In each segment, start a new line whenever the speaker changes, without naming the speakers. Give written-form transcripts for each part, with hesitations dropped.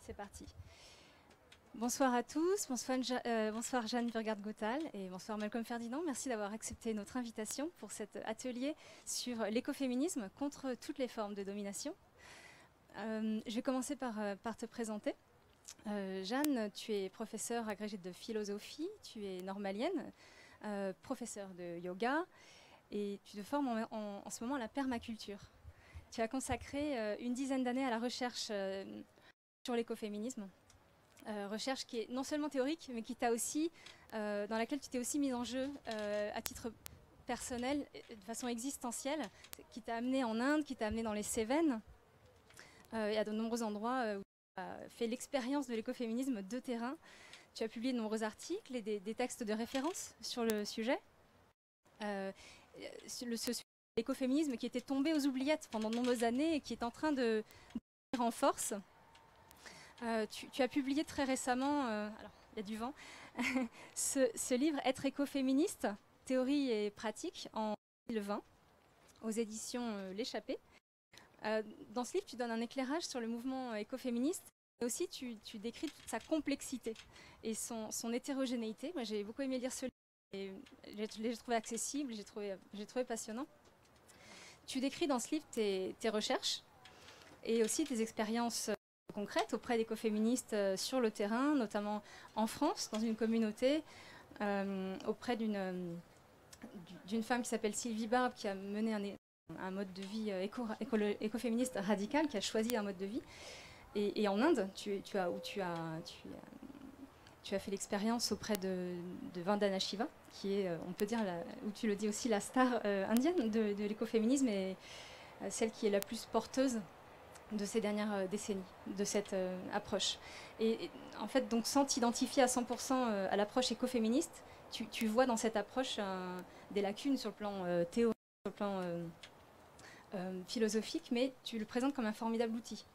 C'est parti. Bonsoir à tous, bonsoir Jeanne Burgard-Gottal et bonsoir Malcolm Ferdinand. Merci d'avoir accepté notre invitation pour cet atelier sur l'écoféminisme contre toutes les formes de domination. Je vais commencer par te présenter. Jeanne, tu es professeure agrégée de philosophie, tu es normalienne, professeure de yoga et tu te formes en ce moment à la permaculture. Tu as consacré une dizaine d'années à la recherche sur l'écoféminisme. Recherche qui est non seulement théorique, mais qui t'a aussi, dans laquelle tu t'es aussi mise en jeu à titre personnel, de façon existentielle, qui t'a amené en Inde, qui t'a amené dans les Cévennes, et à de nombreux endroits où tu as fait l'expérience de l'écoféminisme de terrain. Tu as publié de nombreux articles et des textes de référence sur le sujet. L'écoféminisme qui était tombé aux oubliettes pendant de nombreuses années et qui est en train de revenir en force. Tu as publié très récemment, alors il y a du vent, ce livre « Être écoféministe, théorie et pratique » en 2020, aux éditions L'Échappée. Dans ce livre, tu donnes un éclairage sur le mouvement écoféministe, mais aussi tu décris toute sa complexité et son hétérogénéité. Moi, j'ai beaucoup aimé lire ce livre et je l'ai trouvé accessible, j'ai trouvé passionnant. Tu décris dans ce livre tes recherches et aussi tes expériences concrètes auprès d'écoféministes sur le terrain, notamment en France, dans une communauté, auprès d'une femme qui s'appelle Sylvie Barbe, qui a mené un mode de vie écoféministe radical, qui a choisi un mode de vie. Et en Inde, tu as fait l'expérience auprès de Vandana Shiva, qui est, on peut dire, où tu le dis aussi, la star indienne de l'écoféminisme et celle qui est la plus porteuse de ces dernières décennies, de cette approche. Et en fait, donc, sans t'identifier à 100% à l'approche écoféministe, tu vois dans cette approche des lacunes sur le plan théorique, sur le plan philosophique, mais tu le présentes comme un formidable outil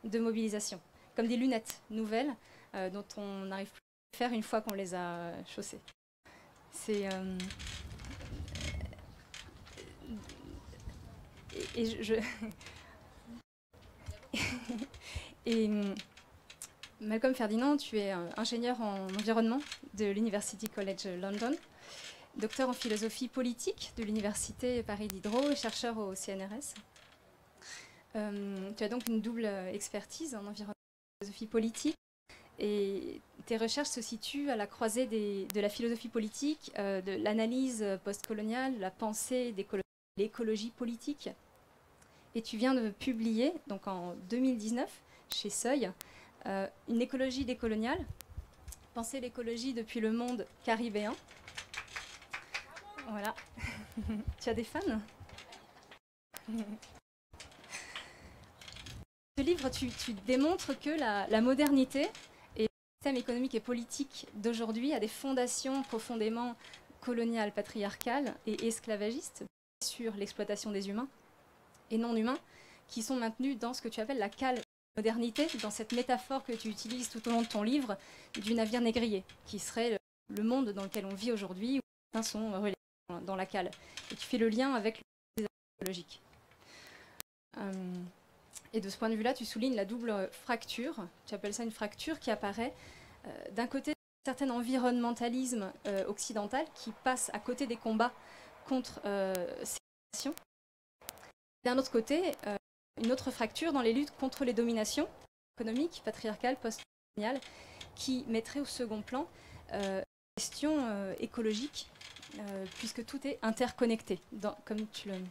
de mobilisation, comme des lunettes nouvelles dont on n'arrive plus à faire une fois qu'on les a chaussées. C'est... Et Malcolm Ferdinand, tu es ingénieur en environnement de l'University College London, docteur en philosophie politique de l'Université Paris Diderot et chercheur au CNRS. Tu as donc une double expertise en environnement et philosophie politique et tes recherches se situent à la croisée de la philosophie politique, de l'analyse postcoloniale, de la pensée de l'écologie politique. Et tu viens de publier, donc en 2019, chez Seuil, une écologie décoloniale, penser l'écologie depuis le monde caribéen. Voilà. Tu as des fans? Ce livre, tu démontres que la modernité et le système économique et politique d'aujourd'hui a des fondations profondément coloniales, patriarcales et esclavagistes sur l'exploitation des humains et non humains, qui sont maintenus dans ce que tu appelles la cale modernité, dans cette métaphore que tu utilises tout au long de ton livre du navire négrier, qui serait le monde dans lequel on vit aujourd'hui, où certains sont relégués dans la cale. Et tu fais le lien avec le désastre écologique. Et de ce point de vue-là, tu soulignes la double fracture, tu appelles ça une fracture qui apparaît d'un côté un certain environnementalisme occidental qui passe à côté des combats contre ces nations. D'un autre côté, une autre fracture dans les luttes contre les dominations économiques, patriarcales, post-coloniales, qui mettrait au second plan la question écologique, puisque tout est interconnecté, comme tu le dis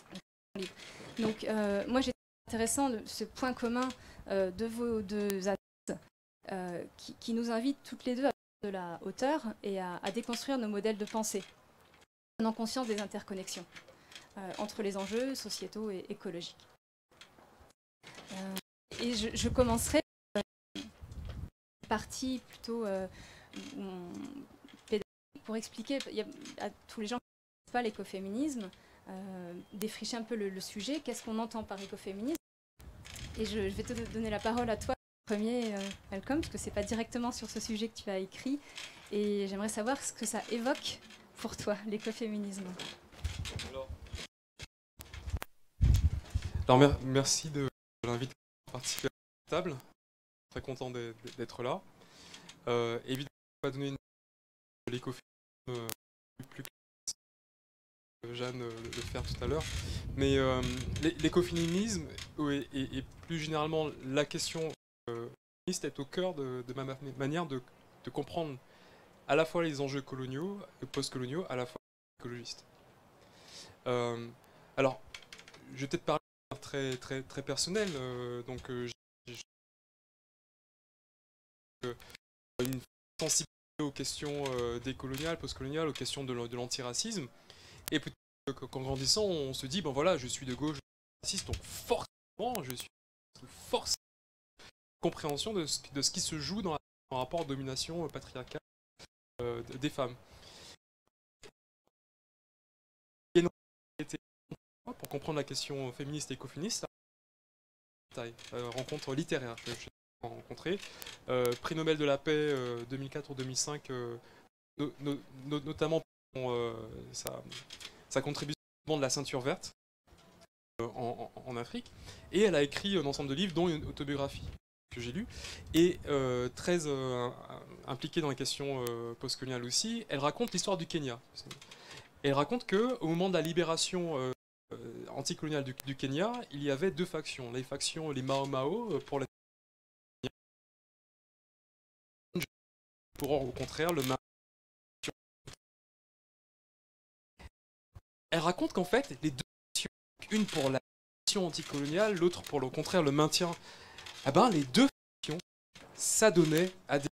dans le livre. Donc, moi, j'ai trouvé intéressant ce point commun de vos deux analyses qui nous invitent toutes les deux à prendre de la hauteur et à déconstruire nos modèles de pensée, en prenant conscience des interconnexions entre les enjeux sociétaux et écologiques. Et je commencerai une partie plutôt pédagogique pour expliquer à tous les gens qui ne connaissent pas l'écoféminisme, défricher un peu le sujet, qu'est-ce qu'on entend par écoféminisme. Et je vais te donner la parole à toi, premier, Malcolm, parce que ce n'est pas directement sur ce sujet que tu as écrit, et j'aimerais savoir ce que ça évoque pour toi, l'écoféminisme.
Alors merci de l'inviter à participer à la table. très content d'être là. Évidemment, on va donner une l'écoféminisme plus que Jeanne le faire tout à l'heure. Mais l'écoféminisme et plus généralement la question féministe est au cœur de ma manière de comprendre à la fois les enjeux coloniaux et post-coloniaux, à la fois écologistes. Alors, je vais peut-être parler très personnel. Une sensibilité aux questions décoloniales, postcoloniales, aux questions de l'antiracisme. Et peut-être qu'en grandissant, on se dit, bon voilà, je suis de gauche, je suis raciste, donc forcément, je suis forcément compréhension de ce qui se joue dans un rapport de domination patriarcale des femmes. Et pour comprendre la question féministe et écoféministe, rencontre littéraire. Je rencontré. Prix Nobel de la paix 2004 ou 2005, notamment pour sa contribution de la ceinture verte en Afrique. Et elle a écrit un ensemble de livres, dont une autobiographie que j'ai lue, et très impliquée dans les questions postcoloniales aussi. Elle raconte l'histoire du Kenya. Et elle raconte qu'au moment de la libération anticoloniale du Kenya, il y avait deux factions. Les factions, les Mao Mao, pour la pour au contraire le maintien. Elle raconte qu'en fait, les deux factions, une pour la faction anticoloniale, l'autre pour le contraire le maintien, eh ben, les deux factions s'adonnaient à des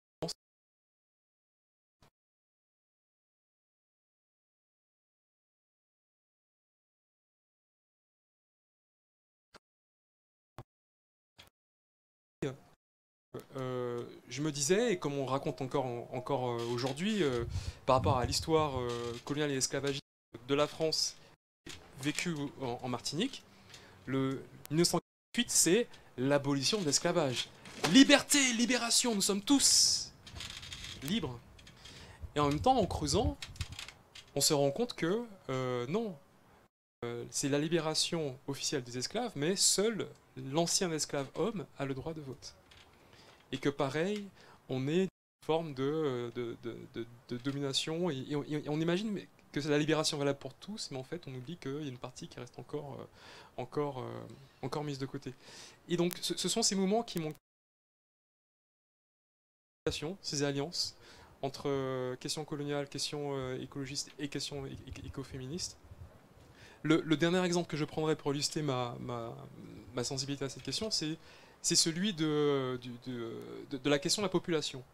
je me disais, et comme on raconte encore aujourd'hui, par rapport à l'histoire coloniale et esclavagiste de la France vécue en Martinique, le 1948, c'est l'abolition de l'esclavage. Liberté, libération, nous sommes tous libres. Et en même temps, en creusant, on se rend compte que non, c'est la libération officielle des esclaves, mais seul l'ancien esclave homme a le droit de vote. Et que pareil, on est une forme de domination, et on imagine que c'est la libération valable pour tous, mais en fait on oublie qu'il y a une partie qui reste encore mise de côté. Et donc ce sont ces moments qui m'ont ces alliances entre questions coloniales, questions écologistes et questions écoféministes. Le dernier exemple que je prendrais pour illustrer ma sensibilité à cette question, c'est celui de la question de la population.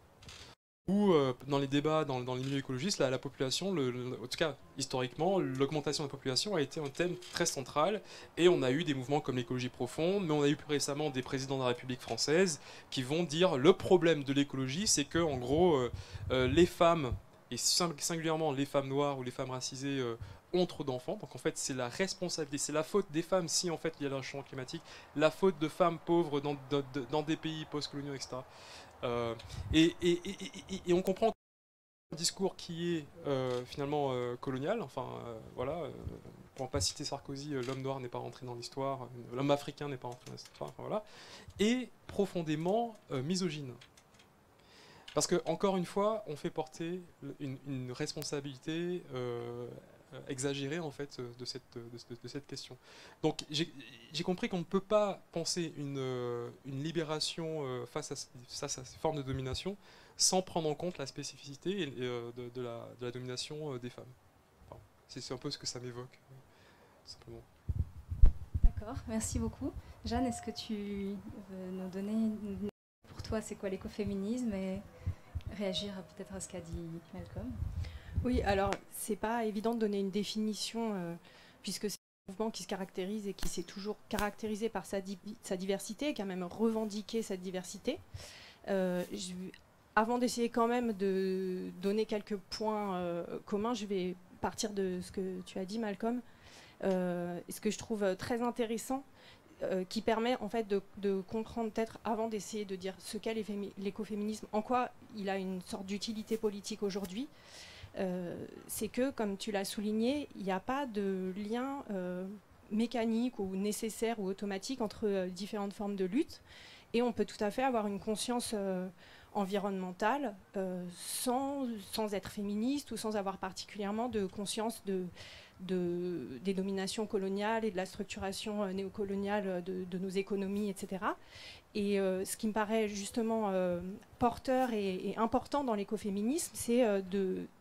Où, dans les débats, dans les milieux écologistes, la population, en tout cas historiquement, l'augmentation de la population a été un thème très central, et on a eu des mouvements comme l'écologie profonde, mais on a eu plus récemment des présidents de la République française qui vont dire le problème de l'écologie, c'est que en gros, les femmes, et singulièrement les femmes noires ou les femmes racisées, ont trop d'enfants, donc en fait c'est la responsabilité, c'est la faute des femmes si en fait il y a le changement climatique, la faute de femmes pauvres dans des pays post-coloniaux, etc. Et on comprend un discours qui est finalement colonial, enfin voilà, pour ne pas citer Sarkozy, l'homme noir n'est pas rentré dans l'histoire, l'homme africain n'est pas rentré dans l'histoire, enfin, voilà, et profondément misogyne. Parce que, encore une fois, on fait porter une responsabilité exagérée en fait de cette question. Donc j'ai compris qu'on ne peut pas penser une libération face à ces formes de domination sans prendre en compte la spécificité de la domination des femmes. Enfin, c'est un peu ce que ça m'évoque, simplement.
D'accord, merci beaucoup. Jeanne, est-ce que tu veux nous donner pour toi c'est quoi l'écoféminisme et réagir peut-être à ce qu'a dit Malcolm?
Oui, alors c'est pas évident de donner une définition puisque c'est un mouvement qui se caractérise et qui s'est toujours caractérisé par sa diversité et qui a même revendiqué cette diversité. Avant d'essayer quand même de donner quelques points communs, je vais partir de ce que tu as dit, Malcolm. Ce que je trouve très intéressant, qui permet en fait de comprendre peut-être avant d'essayer de dire ce qu'est l'écoféminisme, en quoi il a une sorte d'utilité politique aujourd'hui. C'est que, comme tu l'as souligné, il n'y a pas de lien mécanique ou nécessaire ou automatique entre différentes formes de lutte. Et on peut tout à fait avoir une conscience environnementale sans être féministe ou sans avoir particulièrement de conscience des dominations coloniales et de la structuration néocoloniale de nos économies, etc. Et ce qui me paraît justement porteur et important dans l'écoféminisme, c'est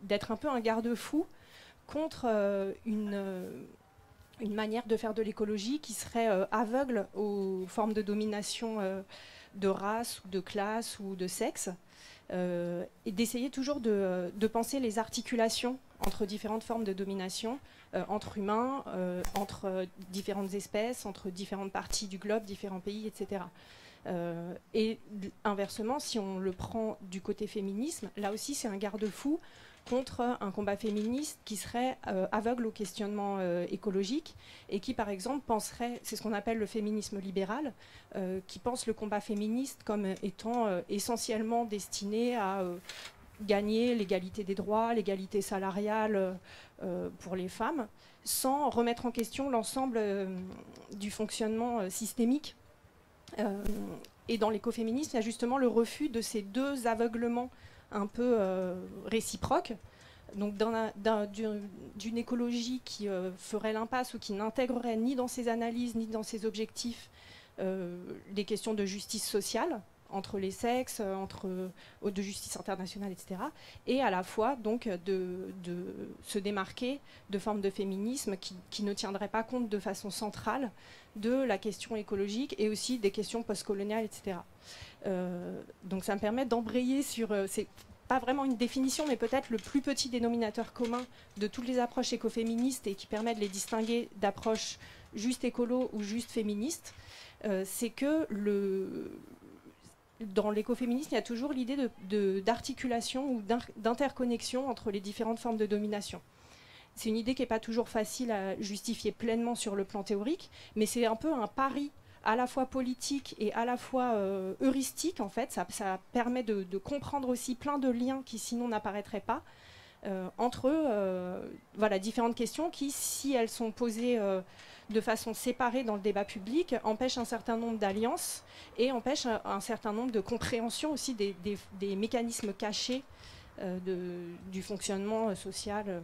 d'être un peu un garde-fou contre une manière de faire de l'écologie qui serait aveugle aux formes de domination de race, ou de classe ou de sexe, et d'essayer toujours de penser les articulations entre différentes formes de domination, entre humains, entre différentes espèces, entre différentes parties du globe, différents pays, etc. Et inversement, si on le prend du côté féminisme, là aussi c'est un garde-fou contre un combat féministe qui serait aveugle au questionnement écologique et qui, par exemple, penserait, c'est ce qu'on appelle le féminisme libéral, qui pense le combat féministe comme étant essentiellement destiné à gagner l'égalité des droits, l'égalité salariale pour les femmes, sans remettre en question l'ensemble du fonctionnement systémique. Et dans l'écoféminisme, il y a justement le refus de ces deux aveuglements un peu réciproque, donc d'une écologie qui ferait l'impasse ou qui n'intégrerait ni dans ses analyses ni dans ses objectifs des questions de justice sociale entre les sexes, de justice internationale, etc. Et à la fois donc de se démarquer de formes de féminisme qui ne tiendraient pas compte de façon centrale de la question écologique et aussi des questions postcoloniales, etc. Donc ça me permet d'embrayer sur... c'est pas vraiment une définition, mais peut-être le plus petit dénominateur commun de toutes les approches écoféministes et qui permet de les distinguer d'approches juste écolo ou juste féministes, c'est que dans l'écoféminisme, il y a toujours l'idée d'articulation ou d'interconnexion entre les différentes formes de domination. C'est une idée qui n'est pas toujours facile à justifier pleinement sur le plan théorique, mais c'est un peu un pari à la fois politique et à la fois heuristique, en fait. Ça permet de comprendre aussi plein de liens qui sinon n'apparaîtraient pas entre voilà, différentes questions qui, si elles sont posées de façon séparée dans le débat public, empêchent un certain nombre d'alliances et empêchent un certain nombre de compréhensions aussi des mécanismes cachés du fonctionnement social.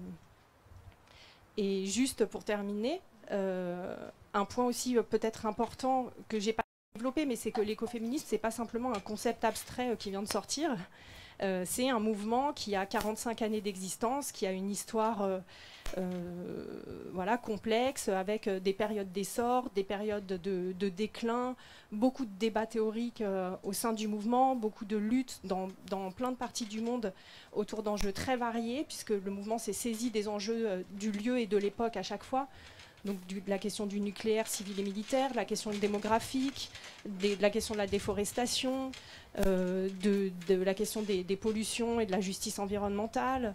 Et juste pour terminer, un point aussi peut-être important que j'ai pas développé, mais c'est que l'écoféminisme, c'est pas simplement un concept abstrait qui vient de sortir. C'est un mouvement qui a 45 années d'existence, qui a une histoire voilà, complexe, avec des périodes d'essor, des périodes de déclin, beaucoup de débats théoriques au sein du mouvement, beaucoup de luttes dans plein de parties du monde autour d'enjeux très variés, puisque le mouvement s'est saisi des enjeux du lieu et de l'époque à chaque fois. Donc la question du nucléaire civil et militaire, la question démographique, de la question de la déforestation, de la question des pollutions et de la justice environnementale.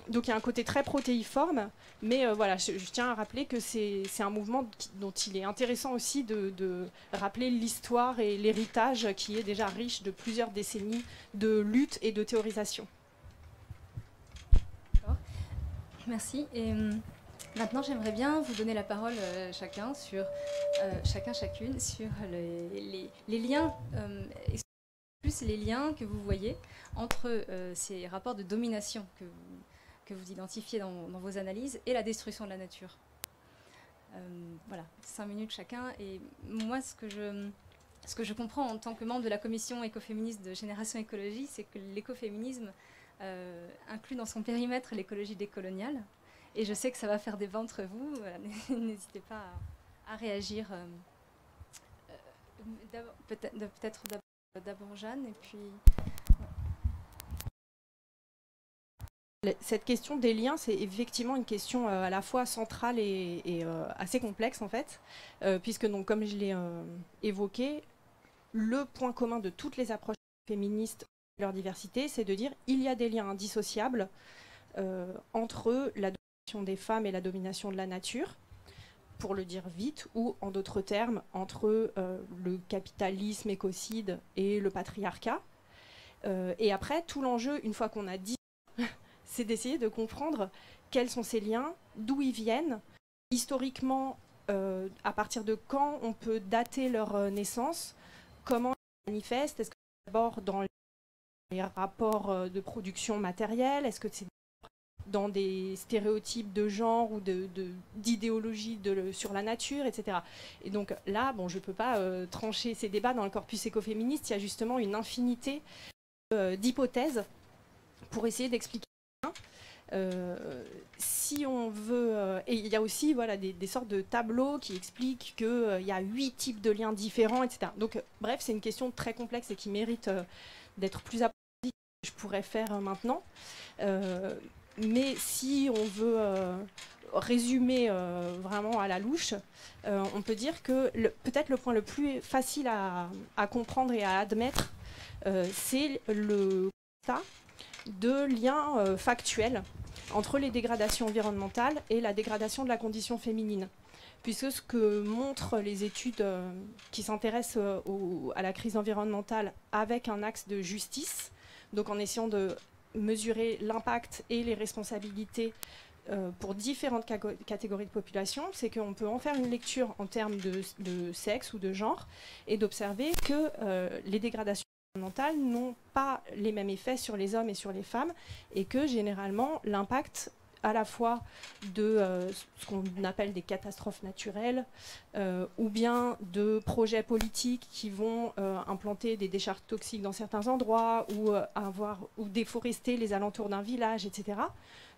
Donc il y a un côté très protéiforme, mais voilà, je tiens à rappeler que c'est un mouvement dont il est intéressant aussi de rappeler l'histoire et l'héritage qui est déjà riche de plusieurs décennies de lutte et de théorisation.
Merci. Et maintenant, j'aimerais bien vous donner la parole chacune sur les liens, plus les liens que vous voyez entre ces rapports de domination que vous identifiez dans vos analyses et la destruction de la nature. Voilà, 5 minutes chacun. Et moi, ce que je comprends en tant que membre de la commission écoféministe de Génération Écologie, c'est que l'écoféminisme inclut dans son périmètre l'écologie décoloniale. Et je sais que ça va faire débat entre vous. N'hésitez pas à réagir. Peut-être d'abord Jeanne, et puis...
Cette question des liens, c'est effectivement une question à la fois centrale et assez complexe, en fait, puisque, donc, comme je l'ai évoqué, le point commun de toutes les approches féministes et leur diversité, c'est de dire qu'il y a des liens indissociables entre la domination des femmes et la domination de la nature, pour le dire vite, ou en d'autres termes, entre le capitalisme écocide et le patriarcat. Et après, tout l'enjeu, une fois qu'on a dit, c'est d'essayer de comprendre quels sont ces liens, d'où ils viennent, historiquement, à partir de quand on peut dater leur naissance, comment elle se manifeste? Est-ce que c'est d'abord dans les rapports de production matérielle? Est-ce que c'est dans des stéréotypes de genre ou d'idéologie sur la nature, etc. Et donc là, bon, je ne peux pas trancher ces débats dans le corpus écoféministe. Il y a justement une infinité d'hypothèses pour essayer d'expliquer. Si on veut, et il y a aussi voilà, des sortes de tableaux qui expliquent qu'il y a 8 types de liens différents, etc. Donc bref, c'est une question très complexe et qui mérite d'être plus approfondie que je pourrais faire maintenant. Mais si on veut résumer vraiment à la louche, on peut dire que peut-être le point le plus facile à comprendre et à admettre, c'est le constat de liens factuels entre les dégradations environnementales et la dégradation de la condition féminine. Puisque ce que montrent les études qui s'intéressent à la crise environnementale avec un axe de justice, donc en essayant de mesurer l'impact et les responsabilités pour différentes catégories de population, c'est qu'on peut en faire une lecture en termes de sexe ou de genre et d'observer que les dégradations environnementales n'ont pas les mêmes effets sur les hommes et sur les femmes et que généralement l'impact à la fois de ce qu'on appelle des catastrophes naturelles ou bien de projets politiques qui vont implanter des décharges toxiques dans certains endroits ou déforester les alentours d'un village, etc.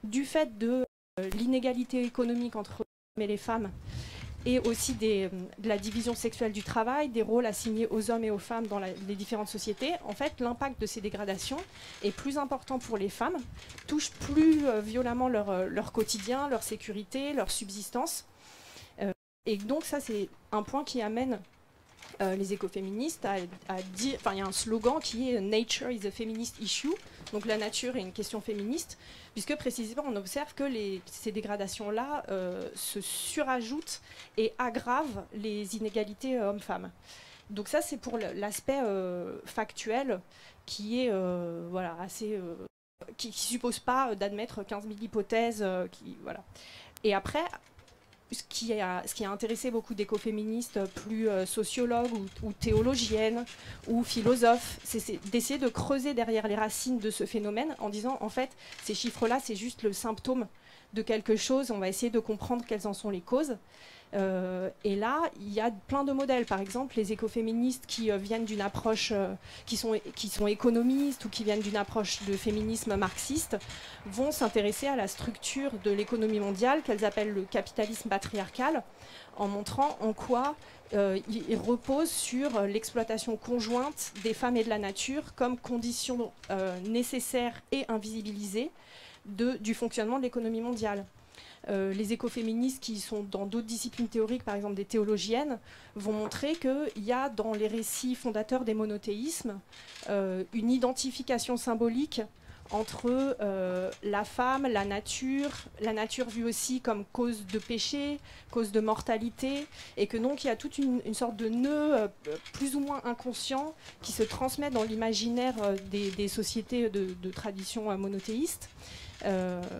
Du fait de l'inégalité économique entre les hommes et les femmes et aussi de la division sexuelle du travail, des rôles assignés aux hommes et aux femmes dans les différentes sociétés, en fait, l'impact de ces dégradations est plus important pour les femmes, touche plus violemment leur quotidien, leur sécurité, leur subsistance. Et donc ça, c'est un point qui amène les écoféministes à dire, enfin il y a un slogan qui est « Nature is a feminist issue », donc la nature est une question féministe, puisque précisément on observe que ces dégradations-là se surajoutent et aggravent les inégalités hommes-femmes. Donc ça c'est pour l'aspect factuel qui est voilà, assez... qui ne suppose pas d'admettre 15 000 hypothèses. Voilà. Et après... Ce qui a intéressé beaucoup d'écoféministes plus sociologues ou théologiennes ou philosophes, c'est d'essayer de creuser derrière les racines de ce phénomène en disant, en fait, ces chiffres-là, c'est juste le symptôme de quelque chose, on va essayer de comprendre quelles en sont les causes. Et là, il y a plein de modèles. Par exemple, les écoféministes qui viennent d'une approche, qui sont économistes ou qui viennent d'une approche de féminisme marxiste, vont s'intéresser à la structure de l'économie mondiale qu'elles appellent le capitalisme patriarcal, en montrant en quoi il repose sur l'exploitation conjointe des femmes et de la nature comme condition nécessaire et invisibilisée du fonctionnement de l'économie mondiale. Les écoféministes qui sont dans d'autres disciplines théoriques, par exemple des théologiennes, vont montrer qu'il y a dans les récits fondateurs des monothéismes une identification symbolique entre la femme, la nature vue aussi comme cause de péché, cause de mortalité, et que donc il y a toute une sorte de nœud plus ou moins inconscient qui se transmet dans l'imaginaire des sociétés de tradition monothéiste.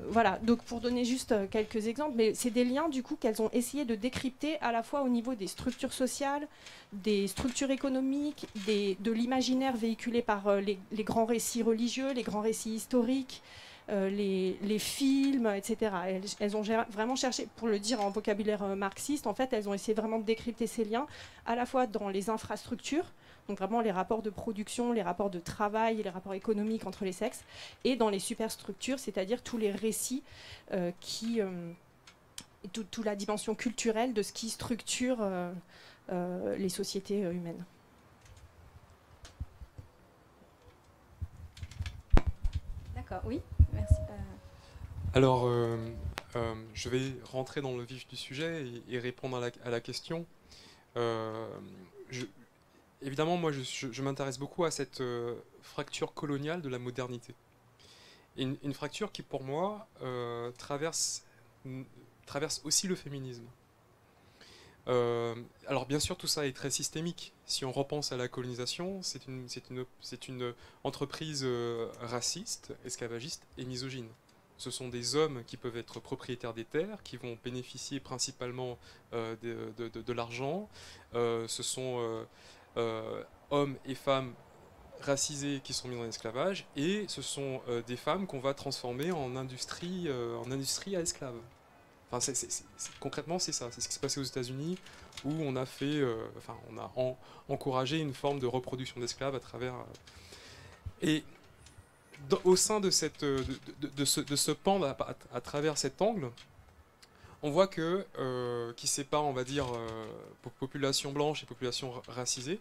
Voilà, donc pour donner juste quelques exemples, mais c'est des liens du coup qu'elles ont essayé de décrypter à la fois au niveau des structures sociales, des structures économiques, de l'imaginaire véhiculé par les grands récits religieux, les grands récits historiques, les films, etc. Elles ont vraiment cherché, pour le dire en vocabulaire marxiste, en fait, elles ont essayé vraiment de décrypter ces liens à la fois dans les infrastructures, donc vraiment les rapports de production, les rapports de travail, les rapports économiques entre les sexes, et dans les superstructures, c'est-à-dire tous les récits toute la dimension culturelle de ce qui structure les sociétés humaines.
D'accord, oui, merci.
Alors, je vais rentrer dans le vif du sujet et répondre à la question. Évidemment, moi, je m'intéresse beaucoup à cette fracture coloniale de la modernité. Une fracture qui, pour moi, traverse aussi le féminisme. Alors, bien sûr, tout ça est très systémique. Si on repense à la colonisation, c'est une entreprise raciste, esclavagiste et misogyne. Ce sont des hommes qui peuvent être propriétaires des terres, qui vont bénéficier principalement de l'argent. Ce sont hommes et femmes racisés qui sont mis en esclavage, et ce sont des femmes qu'on va transformer en industrie à esclaves. Enfin, concrètement, c'est ça. C'est ce qui s'est passé aux États-Unis, où on a fait, on a encouragé une forme de reproduction d'esclaves à travers. Et au sein de ce pan à travers cet angle, on voit que qui sépare, on va dire, population blanche et population racisée.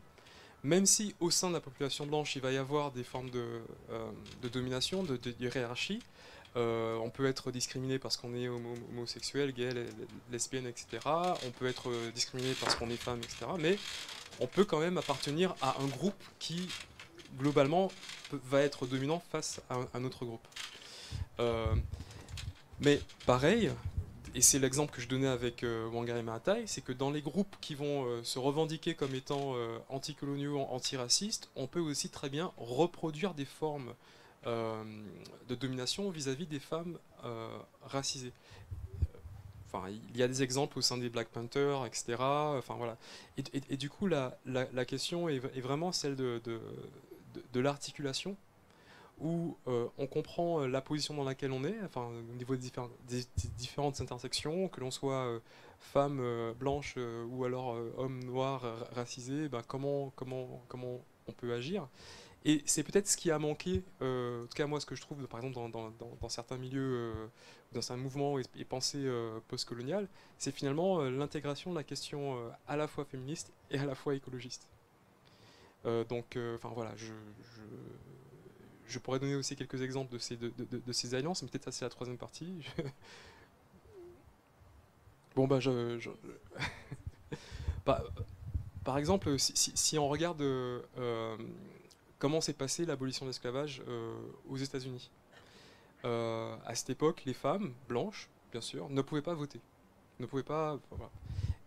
Même si au sein de la population blanche, il va y avoir des formes de domination, de hiérarchie, on peut être discriminé parce qu'on est homosexuel, gay, lesbienne, etc. On peut être discriminé parce qu'on est femme, etc. Mais on peut quand même appartenir à un groupe qui, globalement, va être dominant face à un autre groupe. Mais pareil, et c'est l'exemple que je donnais avec Wangari Maathai, c'est que dans les groupes qui vont se revendiquer comme étant anticoloniaux, antiracistes, on peut aussi très bien reproduire des formes de domination vis-à-vis des femmes racisées. Enfin, il y a des exemples au sein des Black Panthers, etc. Enfin, voilà. Et du coup, la question est vraiment celle de l'articulation, où on comprend la position dans laquelle on est, enfin, au niveau des différentes intersections, que l'on soit femme blanche ou alors homme noir racisé, ben, comment on peut agir. Et c'est peut-être ce qui a manqué, en tout cas moi ce que je trouve par exemple dans certains milieux, dans certains mouvements et pensées postcoloniales, c'est finalement l'intégration de la question à la fois féministe et à la fois écologiste. Donc enfin voilà, je pourrais donner aussi quelques exemples de ces alliances, mais peut-être ça c'est la troisième partie. Bon bah par exemple, si on regarde comment s'est passée l'abolition de l'esclavage aux États-Unis. À cette époque, les femmes blanches, bien sûr, ne pouvaient pas voter. Ne pouvaient pas. Voilà.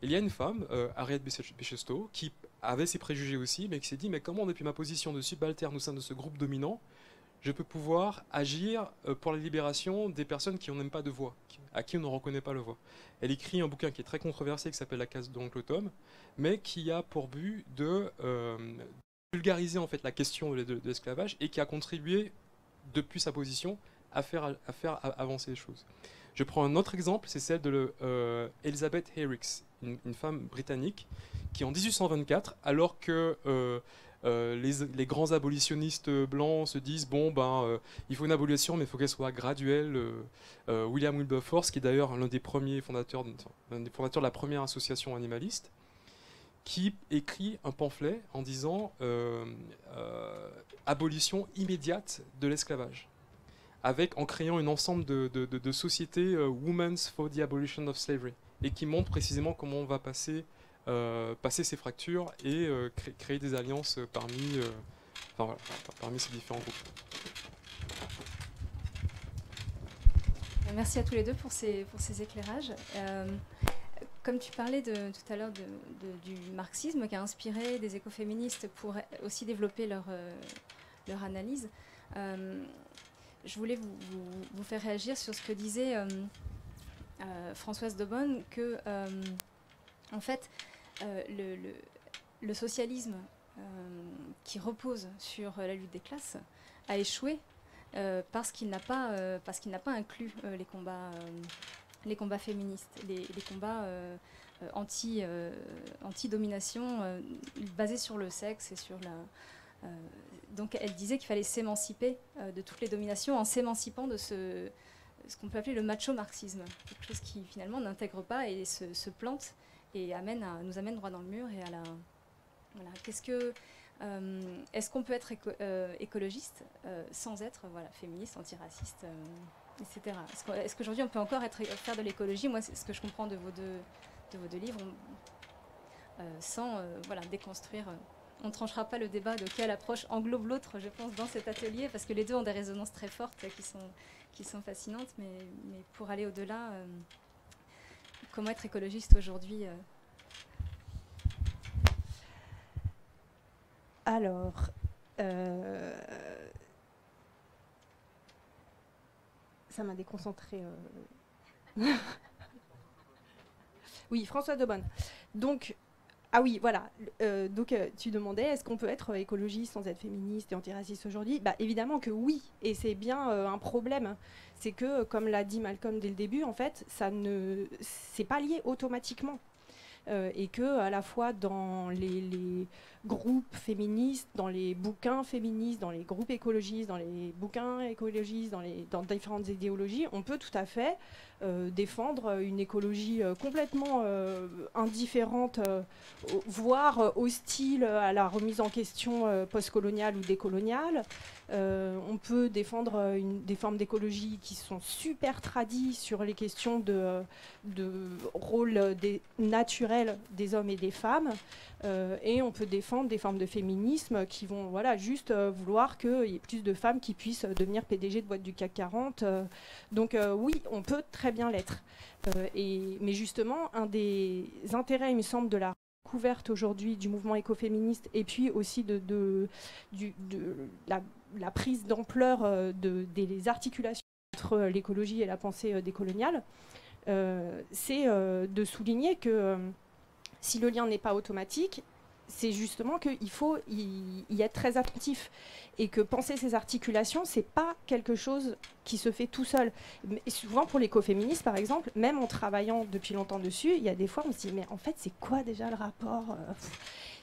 Il y a une femme, Harriet Beecher-Stowe, qui avait ses préjugés aussi, mais qui s'est dit mais comment, depuis ma position de subalterne au sein de ce groupe dominant, je peux pouvoir agir pour la libération des personnes qui n'ont même pas de voix, à qui on ne reconnaît pas la voix. Elle écrit un bouquin qui est très controversé, qui s'appelle La case d'Oncle Tom, mais qui a pour but de vulgariser en fait la question de l'esclavage et qui a contribué, depuis sa position, à faire avancer les choses. Je prends un autre exemple, c'est celle de Elizabeth Herricks, une femme britannique, qui en 1824, alors que les grands abolitionnistes blancs se disent bon ben il faut une abolition mais il faut qu'elle soit graduelle. William Wilberforce, qui est d'ailleurs l'un des fondateurs de la première association animaliste, qui écrit un pamphlet en disant abolition immédiate de l'esclavage, en créant un ensemble de sociétés Women's for the Abolition of Slavery, et qui montre précisément comment on va passer ces fractures et créer des alliances parmi ces différents groupes.
Merci à tous les deux pour ces éclairages. Comme tu parlais tout à l'heure du marxisme qui a inspiré des écoféministes pour aussi développer leur analyse, je voulais vous faire réagir sur ce que disait Françoise Daubonne, que en fait le socialisme qui repose sur la lutte des classes a échoué parce qu'il n'a pas inclus les combats féministes, les combats anti-domination basés sur le sexe et sur la... donc elle disait qu'il fallait s'émanciper de toutes les dominations en s'émancipant de ce qu'on peut appeler le macho-marxisme, quelque chose qui finalement n'intègre pas et se plante et nous amène droit dans le mur. Et à la... Voilà. Est-ce qu'on peut être écologiste sans être féministe, antiraciste etc. Est-ce qu'aujourd'hui on peut encore faire de l'écologie, moi c'est ce que je comprends de vos deux livres, sans déconstruire. On ne tranchera pas le débat de quelle approche englobe l'autre, je pense, dans cet atelier, parce que les deux ont des résonances très fortes qui sont fascinantes, mais pour aller au-delà, comment être écologiste aujourd'hui
Alors, ça m'a déconcentrée. Oui, François Daubonne. Donc, Ah oui, voilà. Donc tu demandais, est-ce qu'on peut être écologiste sans être féministe et antiraciste aujourd'hui? Bah, évidemment que oui, et c'est bien un problème. C'est que, comme l'a dit Malcolm dès le début, en fait, c'est pas lié automatiquement. Et que à la fois dans les groupes féministes, dans les bouquins féministes, dans les groupes écologistes, dans les bouquins écologistes, dans différentes idéologies, on peut tout à fait défendre une écologie complètement indifférente, voire hostile à la remise en question postcoloniale ou décoloniale. On peut défendre des formes d'écologie qui sont super tradies sur les questions de rôle naturel des hommes et des femmes. Et on peut défendre des formes de féminisme qui vont juste vouloir qu'il y ait plus de femmes qui puissent devenir PDG de boîtes du CAC 40. Donc oui, on peut très bien l'être. Mais justement, un des intérêts, il me semble, de la découverte aujourd'hui du mouvement écoféministe et puis aussi de la prise d'ampleur des articulations entre l'écologie et la pensée décoloniale, c'est de souligner que si le lien n'est pas automatique, c'est justement qu'il faut y être très attentif et que penser ces articulations, c'est pas quelque chose qui se fait tout seul. Et souvent pour l'écoféministe, par exemple, même en travaillant depuis longtemps dessus, il y a des fois on se dit mais en fait c'est quoi déjà le rapport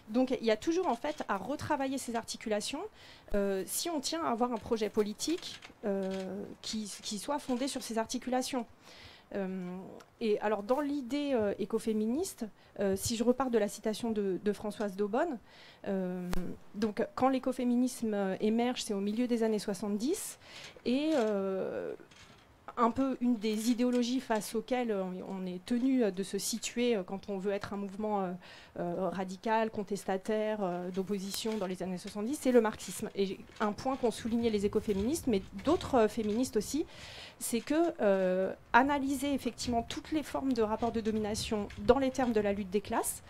Donc il y a toujours en fait à retravailler ces articulations si on tient à avoir un projet politique qui soit fondé sur ces articulations. Et alors dans l'idée écoféministe, si je repars de la citation de Françoise Daubonne, donc quand l'écoféminisme émerge, c'est au milieu des années 70, et un peu une des idéologies face auxquelles on est tenu de se situer quand on veut être un mouvement radical, contestataire, d'opposition dans les années 70, c'est le marxisme. Et un point qu'ont souligné les écoféministes, mais d'autres féministes aussi, c'est que analyser effectivement toutes les formes de rapports de domination dans les termes de la lutte des classes,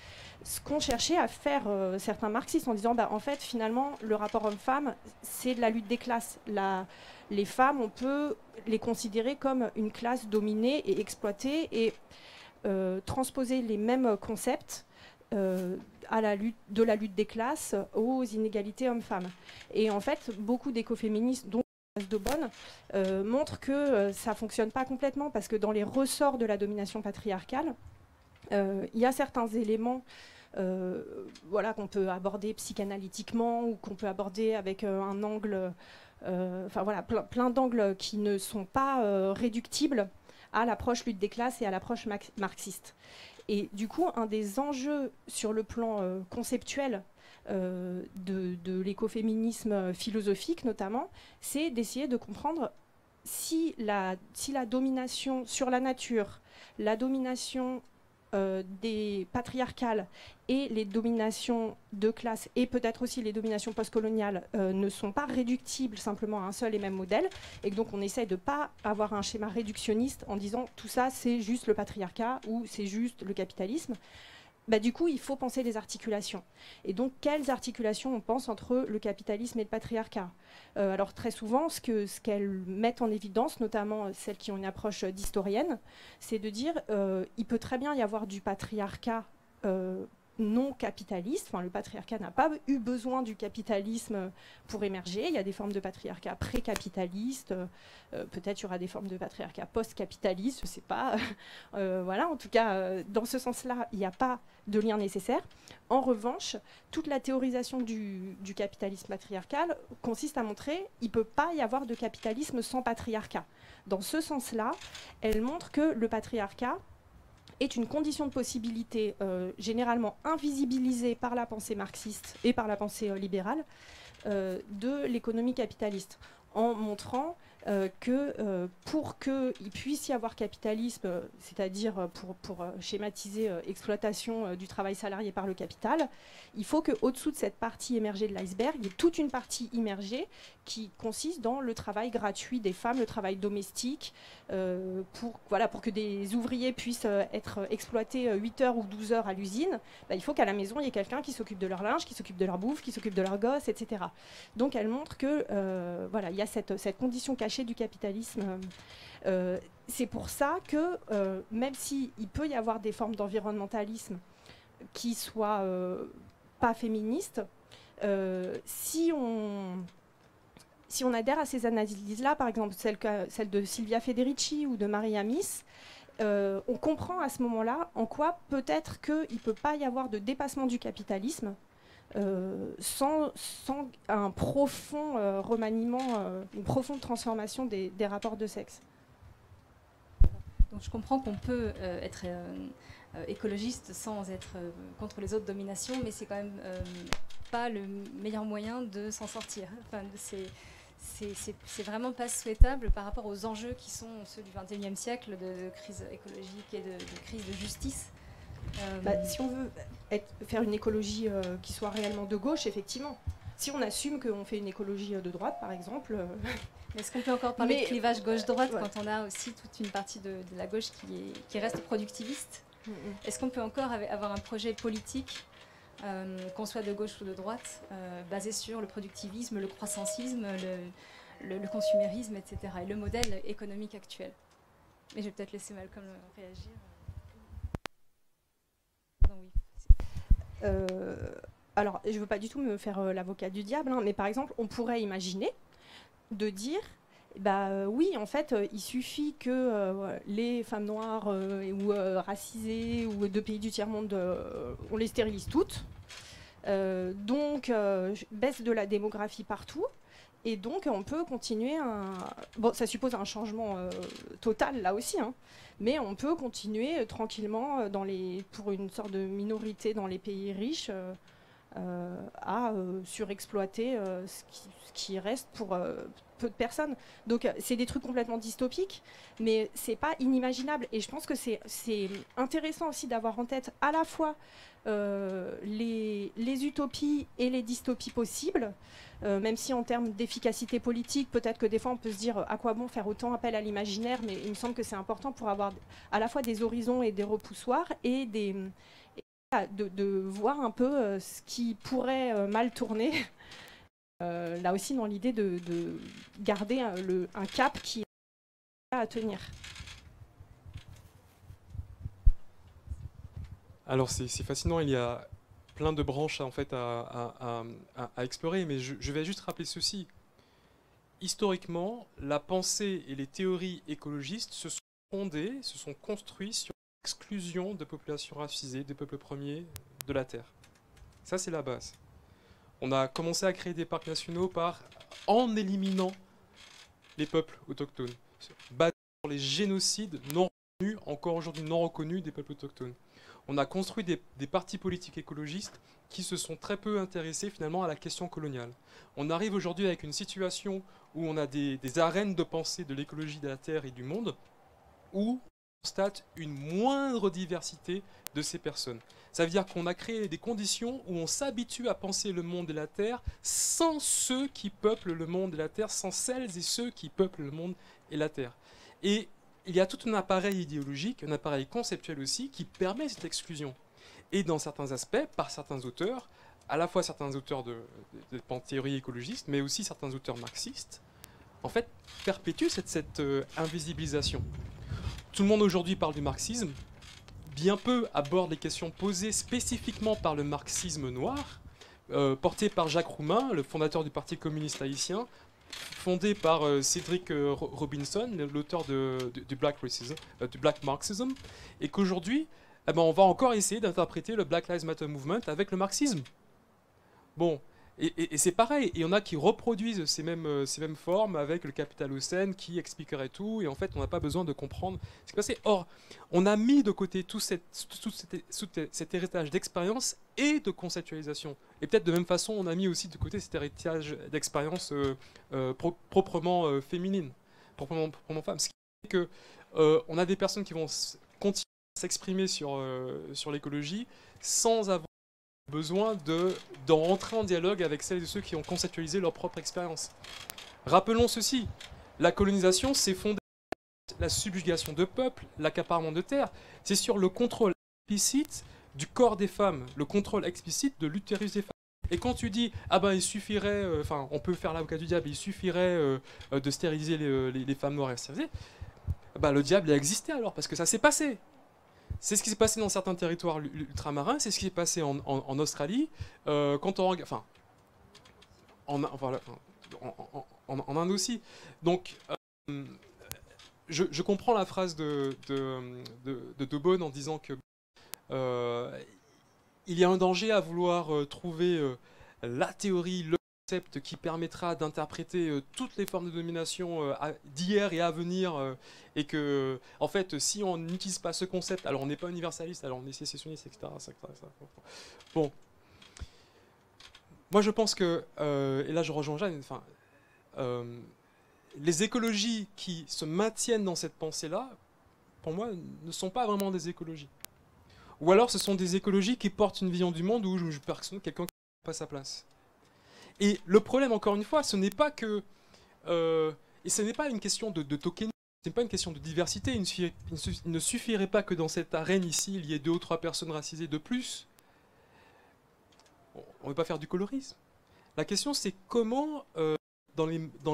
ce qu'ont cherché à faire certains marxistes en disant en fait finalement le rapport homme-femme c'est de la lutte des classes. Les femmes, on peut les considérer comme une classe dominée et exploitée et transposer les mêmes concepts de la lutte des classes aux inégalités hommes-femmes. Et en fait, beaucoup d'écoféministes, dont Daubonne, montrent que ça ne fonctionne pas complètement parce que dans les ressorts de la domination patriarcale, il y a certains éléments qu'on peut aborder psychanalytiquement ou qu'on peut aborder avec un angle... plein d'angles qui ne sont pas réductibles à l'approche lutte des classes et à l'approche marxiste. Et du coup, un des enjeux sur le plan conceptuel de l'écoféminisme philosophique notamment, c'est d'essayer de comprendre si la domination sur la nature, la domination des patriarcales et les dominations de classe et peut-être aussi les dominations postcoloniales ne sont pas réductibles simplement à un seul et même modèle, et que donc on essaye de ne pas avoir un schéma réductionniste en disant tout ça c'est juste le patriarcat ou c'est juste le capitalisme. Du coup, il faut penser les articulations. Et donc, quelles articulations on pense entre le capitalisme et le patriarcat? Alors, très souvent, ce qu'elles mettent en évidence, notamment celles qui ont une approche d'historienne, c'est de dire il peut très bien y avoir du patriarcat non capitaliste. Enfin, le patriarcat n'a pas eu besoin du capitalisme pour émerger. Il y a des formes de patriarcat pré-capitaliste. Peut-être il y aura des formes de patriarcat post-capitaliste, je ne sais pas. Voilà, en tout cas, dans ce sens-là, il n'y a pas de lien nécessaire. En revanche, toute la théorisation du capitalisme patriarcal consiste à montrer qu'il ne peut pas y avoir de capitalisme sans patriarcat. Dans ce sens-là, elle montre que le patriarcat est une condition de possibilité généralement invisibilisée par la pensée marxiste et par la pensée libérale de l'économie capitaliste, en montrant que pour qu'il puisse y avoir capitalisme, c'est-à-dire pour schématiser exploitation du travail salarié par le capital, il faut qu'au-dessous de cette partie émergée de l'iceberg, il y ait toute une partie immergée qui consiste dans le travail gratuit des femmes, le travail domestique, pour que des ouvriers puissent être exploités 8 heures ou 12 heures à l'usine, il faut qu'à la maison, il y ait quelqu'un qui s'occupe de leur linge, qui s'occupe de leur bouffe, qui s'occupe de leurs gosses, etc. Donc elle montre que il y a cette condition cachée du capitalisme. C'est pour ça que même s'il peut y avoir des formes d'environnementalisme qui soit pas féministe, si on adhère à ces analyses-là, par exemple celle de Silvia Federici ou de Maria Mies, on comprend à ce moment-là en quoi peut-être qu'il ne peut pas y avoir de dépassement du capitalisme sans un profond remaniement, une profonde transformation des rapports de sexe.
Donc je comprends qu'on peut être écologiste sans être contre les autres dominations, mais c'est quand même pas le meilleur moyen de s'en sortir. Enfin, c'est vraiment pas souhaitable par rapport aux enjeux qui sont ceux du XXIe siècle, de crise écologique et de crise de justice.
Si on veut faire une écologie qui soit réellement de gauche, effectivement. Si on assume qu'on fait une écologie de droite, par exemple...
Est-ce qu'on peut encore parler de clivage gauche-droite
ouais.
quand on a aussi toute une partie de la gauche qui reste productiviste? Est-ce qu'on peut encore avoir un projet politique, qu'on soit de gauche ou de droite, basé sur le productivisme, le croissancisme, le consumérisme, etc. et le modèle économique actuel? Mais je vais peut-être laisser Malcolm réagir. Non, oui.
Alors, je ne veux pas du tout me faire l'avocat du diable, hein, mais par exemple, on pourrait imaginer de dire, oui, en fait, il suffit que les femmes noires ou racisées ou de pays du tiers-monde, on les stérilise toutes. Donc, baisse de la démographie partout. Et donc, on peut continuer Bon, ça suppose un changement total, là aussi, hein, mais on peut continuer tranquillement pour une sorte de minorité dans les pays riches à surexploiter ce qui reste pour peu de personnes. Donc, c'est des trucs complètement dystopiques, mais c'est pas inimaginable. Et je pense que c'est intéressant aussi d'avoir en tête à la fois les utopies et les dystopies possibles, même si en termes d'efficacité politique, peut-être que des fois on peut se dire à quoi bon faire autant appel à l'imaginaire, mais il me semble que c'est important pour avoir à la fois des horizons et des repoussoirs et de voir un peu ce qui pourrait mal tourner, là aussi dans l'idée de garder un cap qui est à tenir.
Alors c'est fascinant, il y a plein de branches en fait, à explorer, mais je vais juste rappeler ceci. Historiquement, la pensée et les théories écologistes se sont fondées, se sont construites sur l'exclusion de populations racisées, des peuples premiers de la Terre. Ça, c'est la base. On a commencé à créer des parcs nationaux en éliminant les peuples autochtones, basés sur les génocides non reconnus, encore aujourd'hui non reconnus des peuples autochtones. On a construit des partis politiques écologistes qui se sont très peu intéressés finalement à la question coloniale. On arrive aujourd'hui avec une situation où on a des arènes de pensée de l'écologie de la Terre et du monde, où on constate une moindre diversité de ces personnes. Ça veut dire qu'on a créé des conditions où on s'habitue à penser le monde et la Terre sans ceux qui peuplent le monde et la Terre, sans celles et ceux qui peuplent le monde et la Terre. Et il y a tout un appareil idéologique, un appareil conceptuel aussi, qui permet cette exclusion. Et dans certains aspects, par certains auteurs, à la fois certains auteurs de théorie écologiste, mais aussi certains auteurs marxistes, en fait, perpétuent cette invisibilisation. Tout le monde aujourd'hui parle du marxisme, bien peu aborde les questions posées spécifiquement par le marxisme noir, porté par Jacques Roumain, le fondateur du Parti communiste haïtien, fondé par Cedric Robinson, l'auteur du Black Marxism, et qu'aujourd'hui, on va encore essayer d'interpréter le Black Lives Matter Movement avec le marxisme. Bon, et c'est pareil, il y en a qui reproduisent ces mêmes formes avec le Capitalocène qui expliquerait tout, et en fait on n'a pas besoin de comprendre ce qui est passé. Or, on a mis de côté tout cet héritage d'expérience et de conceptualisation. Et peut-être de même façon, on a mis aussi de côté cet héritage d'expérience proprement féminine, proprement femme. Ce qui fait qu'on a des personnes qui vont continuer à s'exprimer sur l'écologie sans avoir besoin d'en rentrer en dialogue avec celles et ceux qui ont conceptualisé leur propre expérience. Rappelons ceci, la colonisation s'est fondée sur la subjugation de peuples, l'accaparement de terres, c'est sur le contrôle explicite du corps des femmes, le contrôle explicite de l'utérus des femmes. Et quand tu dis, il suffirait, on peut faire l'avocat du diable, il suffirait de stériliser les femmes noires et stérilisées, le diable a existé alors, parce que ça s'est passé. c'est ce qui s'est passé dans certains territoires ultramarins, c'est ce qui s'est passé en Australie, quand on regarde, enfin, voilà, en Inde aussi. Donc, je comprends la phrase de Beaune en disant que il y a un danger à vouloir trouver la théorie, le concept qui permettra d'interpréter toutes les formes de domination d'hier et à venir, et que, en fait, si on n'utilise pas ce concept, alors on n'est pas universaliste, alors on est sécessionniste, etc. Bon. Moi, je pense que, et là je rejoins Jeanne, enfin, les écologies qui se maintiennent dans cette pensée-là, pour moi, ne sont pas vraiment des écologies. Ou alors ce sont des écologies qui portent une vision du monde où je personne quelqu'un qui n'a pas sa place. Et le problème, encore une fois, ce n'est pas que... et ce n'est pas une question de tokenisme, ce n'est pas une question de diversité. Il ne suffirait pas que dans cette arène ici, il y ait 2 ou 3 personnes racisées de plus. On ne veut pas faire du colorisme. La question, c'est comment, dans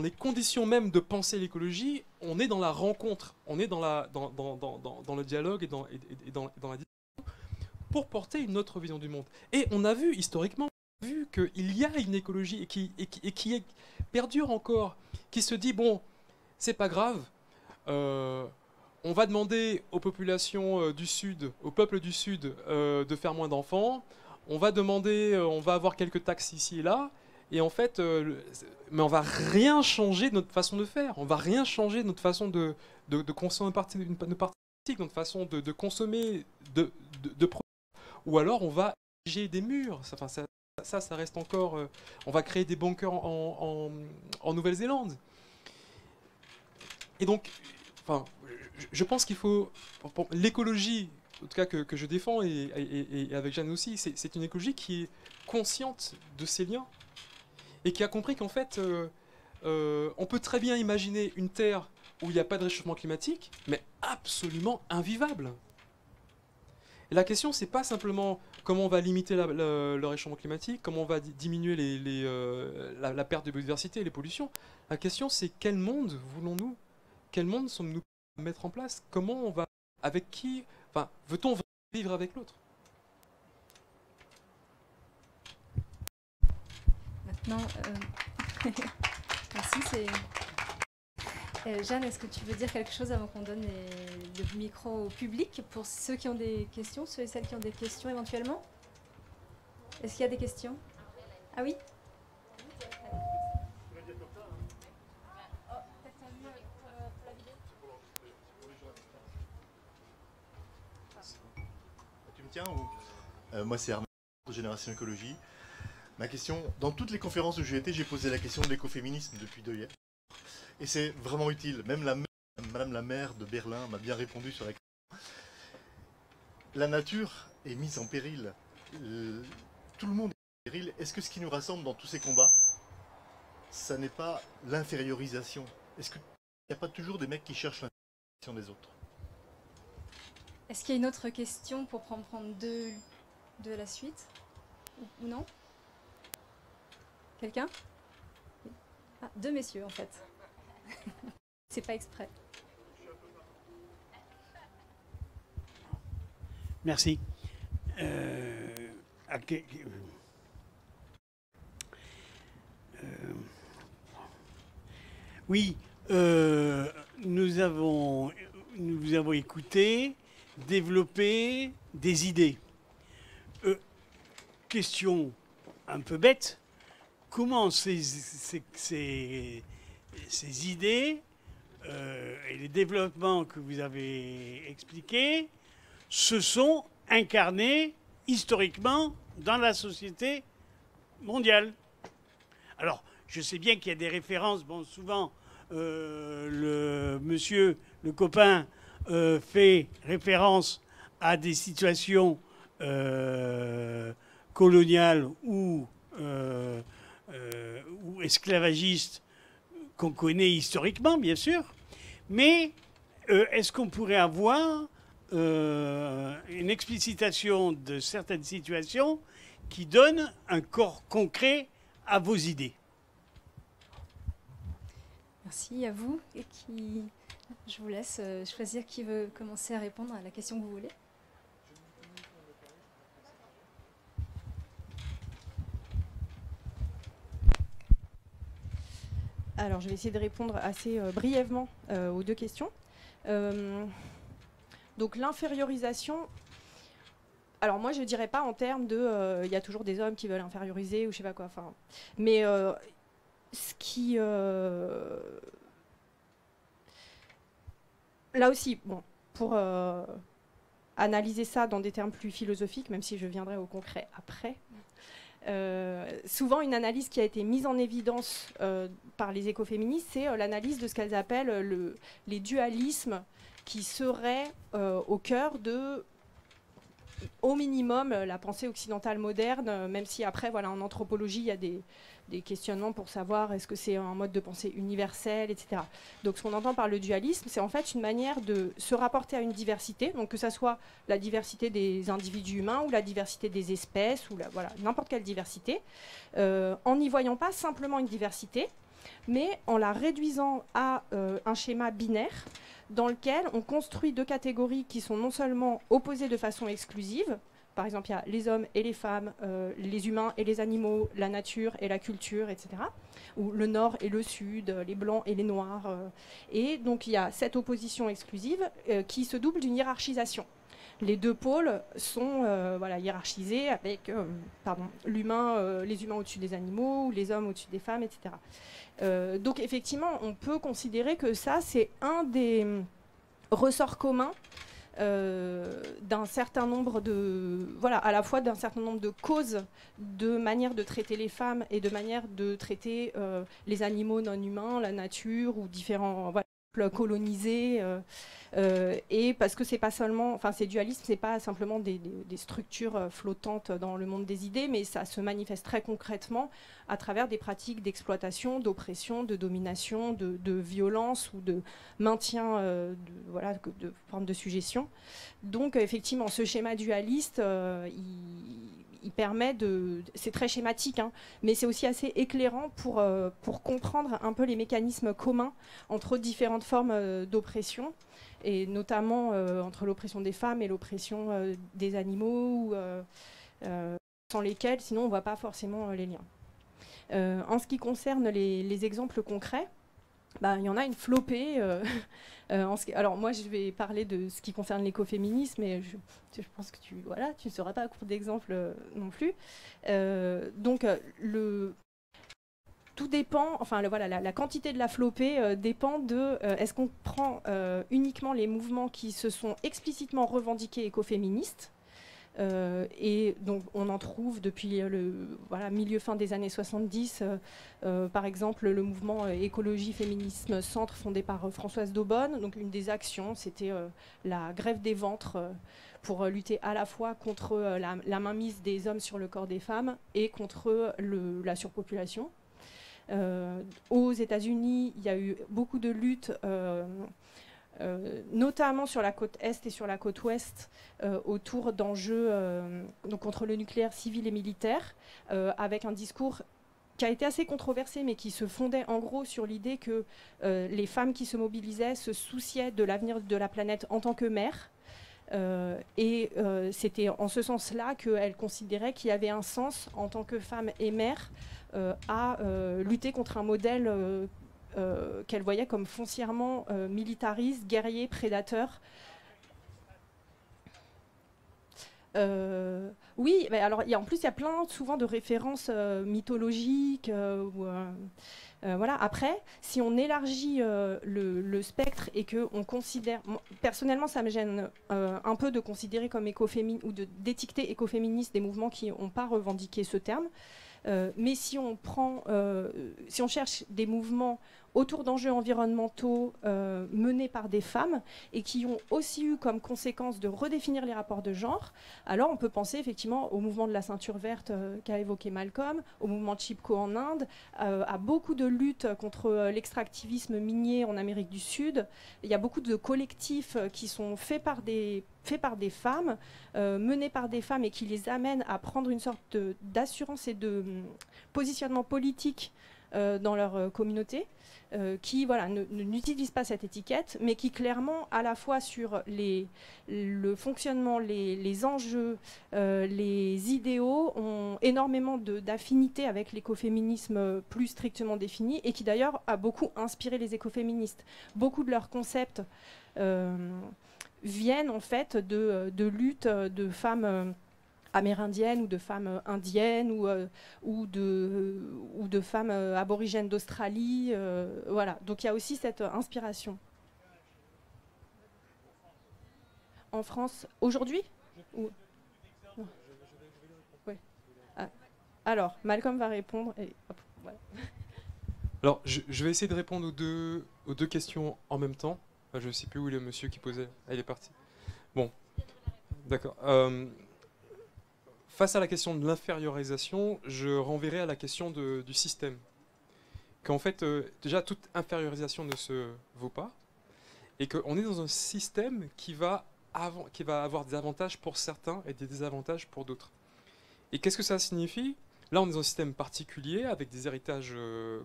les conditions même de penser l'écologie, on est dans la rencontre, on est dans le dialogue et dans la discussion pour porter une autre vision du monde. Et on a vu, historiquement, qu'il y a une écologie qui perdure encore, qui se dit, bon, c'est pas grave, on va demander aux populations du Sud, au peuple du Sud, de faire moins d'enfants, on va demander, on va avoir quelques taxes ici et là, et en fait, mais on va rien changer de notre façon de faire, on va rien changer de notre façon de consommer une partie, notre façon de consommer, de ou alors on va ériger des murs. Enfin, ça reste encore... on va créer des bunkers en Nouvelle-Zélande. Et donc, enfin, je pense qu'il faut... L'écologie, en tout cas que je défends, et avec Jeanne aussi, c'est une écologie qui est consciente de ces liens et qui a compris qu'en fait, on peut très bien imaginer une Terre où il n'y a pas de réchauffement climatique, mais absolument invivable. Et la question, c'est pas simplement comment on va limiter le réchauffement climatique, comment on va diminuer la perte de biodiversité et les pollutions. La question, c'est quel monde voulons-nous? Quel monde sommes-nous à mettre en place? Comment on va... Avec qui? Enfin, veut-on vivre avec l'autre?
Maintenant, merci, Jeanne, est-ce que tu veux dire quelque chose avant qu'on donne le micro au public pour ceux qui ont des questions, ceux et celles qui ont des questions éventuellement? Est-ce qu'il y a des questions? Ah oui?
Tu me tiens ou... Moi c'est Arnaud de Génération Écologie. Ma question, dans toutes les conférences où j'ai été, j'ai posé la question de l'écoféminisme depuis 2 ans. Et c'est vraiment utile. Même Madame la maire de Berlin m'a bien répondu sur la question. La nature est mise en péril. Tout le monde est en péril. Est-ce que ce qui nous rassemble dans tous ces combats, ça n'est pas l'infériorisation? Est-ce qu'il n'y a pas toujours des mecs qui cherchent l'infériorisation des autres?
Est-ce qu'il y a une autre question pour prendre de la suite? Ou non? Quelqu'un? Ah, 2 messieurs en fait. C'est pas exprès.
Merci. Oui, nous avons écouté, développé des idées. Question un peu bête, comment ces idées et les développements que vous avez expliqués se sont incarnés historiquement dans la société mondiale? Alors, je sais bien qu'il y a des références. Bon, souvent, le copain, fait référence à des situations coloniales ou esclavagistes qu'on connaît historiquement, bien sûr. Mais est-ce qu'on pourrait avoir une explicitation de certaines situations qui donnent un corps concret à vos idées?
Merci à vous. Je vous laisse choisir qui veut commencer à répondre à la question que vous voulez.
Alors, je vais essayer de répondre assez brièvement aux deux questions. Donc, l'infériorisation. Alors, moi, je ne dirais pas en termes de. Il y a toujours des hommes qui veulent inférioriser ou je ne sais pas quoi. Enfin, mais ce qui. Là aussi, bon, pour analyser ça dans des termes plus philosophiques, même si je viendrai au concret après. Souvent, une analyse qui a été mise en évidence par les écoféministes, c'est l'analyse de ce qu'elles appellent les dualismes qui seraient au cœur de, au minimum, la pensée occidentale moderne, même si après, voilà, en anthropologie, il y a des questionnements pour savoir est-ce que c'est un mode de pensée universel, etc. Donc ce qu'on entend par le dualisme, c'est en fait une manière de se rapporter à une diversité, donc que ça soit la diversité des individus humains ou la diversité des espèces, ou voilà, n'importe quelle diversité, en n'y voyant pas simplement une diversité, mais en la réduisant à un schéma binaire dans lequel on construit deux catégories qui sont non seulement opposées de façon exclusive. Par exemple, il y a les hommes et les femmes, les humains et les animaux, la nature et la culture, etc. Ou le nord et le sud, les blancs et les noirs. Et donc, il y a cette opposition exclusive qui se double d'une hiérarchisation. Les deux pôles sont voilà, hiérarchisés avec l'humain, les humains au-dessus des animaux, ou les hommes au-dessus des femmes, etc. Donc, effectivement, on peut considérer que ça, c'est un des ressorts communs d'un certain nombre de, voilà, à la fois d'un certain nombre de causes de manière de traiter les femmes et de manière de traiter les animaux non humains, la nature ou différents peuples colonisés, et parce que c'est pas seulement, enfin ces dualismes, c'est pas simplement des structures flottantes dans le monde des idées, mais ça se manifeste très concrètement à travers des pratiques d'exploitation, d'oppression, de domination, de violence ou de maintien voilà, de forme de suggestion. Donc effectivement, ce schéma dualiste, il permet de... C'est très schématique, hein, mais c'est aussi assez éclairant pour comprendre un peu les mécanismes communs entre différentes formes d'oppression, et notamment entre l'oppression des femmes et l'oppression des animaux, sans lesquels, sinon, on ne voit pas forcément les liens. En ce qui concerne les exemples concrets, il y en a une flopée. Alors moi, je vais parler de ce qui concerne l'écoféminisme, mais je pense que tu ne seras pas à court d'exemples non plus. Donc, tout dépend, enfin voilà, la quantité de la flopée dépend de est-ce qu'on prend uniquement les mouvements qui se sont explicitement revendiqués écoféministes, et donc on en trouve depuis milieu-fin des années 70, par exemple le mouvement Écologie Féminisme Centre fondé par Françoise Daubonne. Donc une des actions, c'était la grève des ventres pour lutter à la fois contre la mainmise des hommes sur le corps des femmes et contre la surpopulation. Aux États-Unis, il y a eu beaucoup de luttes, notamment sur la côte Est et sur la côte Ouest, autour d'enjeux contre le nucléaire civil et militaire, avec un discours qui a été assez controversé, mais qui se fondait en gros sur l'idée que les femmes qui se mobilisaient se souciaient de l'avenir de la planète en tant que mères. Et c'était en ce sens-là qu'elles considéraient qu'il y avait un sens en tant que femme et mère à lutter contre un modèle qu'elle voyait comme foncièrement militariste, guerrier, prédateur. Oui, mais alors en plus il y a plein souvent de références mythologiques. Voilà. Après, si on élargit le spectre et qu'on considère, personnellement ça me gêne un peu de considérer comme écoféministe ou d'étiqueter écoféministe des mouvements qui n'ont pas revendiqué ce terme. Mais si on cherche des mouvements autour d'enjeux environnementaux menés par des femmes et qui ont aussi eu comme conséquence de redéfinir les rapports de genre, alors on peut penser effectivement au mouvement de la ceinture verte qu'a évoqué Malcolm, au mouvement Chipko en Inde, à beaucoup de luttes contre l'extractivisme minier en Amérique du Sud. Il y a beaucoup de collectifs qui sont faits par des femmes, menés par des femmes et qui les amènent à prendre une sorte d'assurance et de positionnement politique dans leur communauté, qui voilà, n'utilisent pas cette étiquette, mais qui clairement, à la fois sur le fonctionnement, les enjeux, les idéaux, ont énormément d'affinité avec l'écoféminisme plus strictement défini, et qui d'ailleurs a beaucoup inspiré les écoféministes. Beaucoup de leurs concepts viennent en fait de luttes de femmes amérindiennes ou de femmes indiennes ou de femmes aborigènes d'Australie. Voilà. Donc il y a aussi cette inspiration. En France, aujourd'hui ou... ouais. Alors, Malcolm va répondre. Et hop, voilà.
Alors, je vais essayer de répondre aux deux questions en même temps. Je ne sais plus où est le monsieur qui posait. Ah, il est parti. Bon, d'accord. Face à la question de l'infériorisation, je renverrai à la question du système. Qu'en fait, déjà, toute infériorisation ne se vaut pas. Et qu'on est dans un système qui va avoir des avantages pour certains et des désavantages pour d'autres. Et qu'est-ce que ça signifie ? Là, on est dans un système particulier, avec des héritages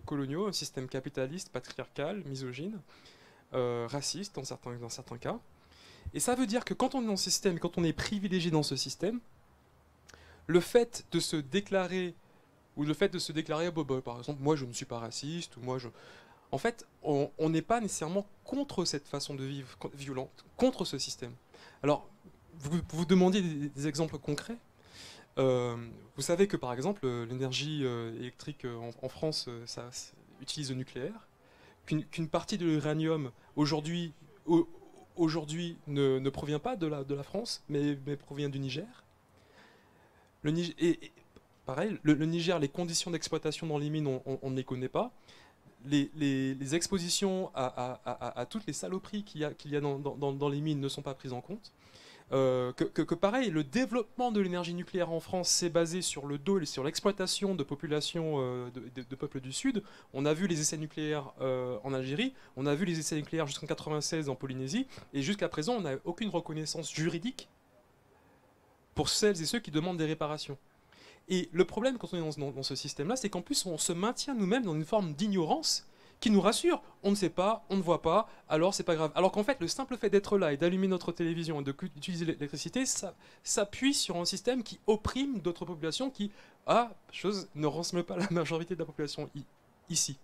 coloniaux, un système capitaliste, patriarcal, misogyne, raciste dans certains cas. Et ça veut dire que quand on est dans ce système, quand on est privilégié dans ce système, le fait de se déclarer, par exemple, moi je ne suis pas raciste, ou moi je... En fait, on n'est pas nécessairement contre cette façon de vivre violente, contre ce système. Alors, vous demandiez des exemples concrets. Vous savez que par exemple, l'énergie électrique en France, ça utilise le nucléaire, qu'une partie de l'uranium aujourd'hui ne provient pas de la France, mais provient du Niger. Pareil, le Niger, les conditions d'exploitation dans les mines, on ne les connaît pas. Les expositions à toutes les saloperies qu'il y a dans les mines ne sont pas prises en compte. Pareil, le développement de l'énergie nucléaire en France s'est basé sur le dos et sur l'exploitation de populations de peuples du Sud. On a vu les essais nucléaires en Algérie, on a vu les essais nucléaires jusqu'en 1996 en Polynésie, et jusqu'à présent, on n'a aucune reconnaissance juridique pour celles et ceux qui demandent des réparations. Et le problème quand on est dans ce système-là, c'est qu'en plus on se maintient nous-mêmes dans une forme d'ignorance qui nous rassure. On ne sait pas, on ne voit pas, alors c'est pas grave. Alors qu'en fait, le simple fait d'être là et d'allumer notre télévision et d'utiliser l'électricité, ça s'appuie sur un système qui opprime d'autres populations qui, ne ressemble pas à la majorité de la population ici.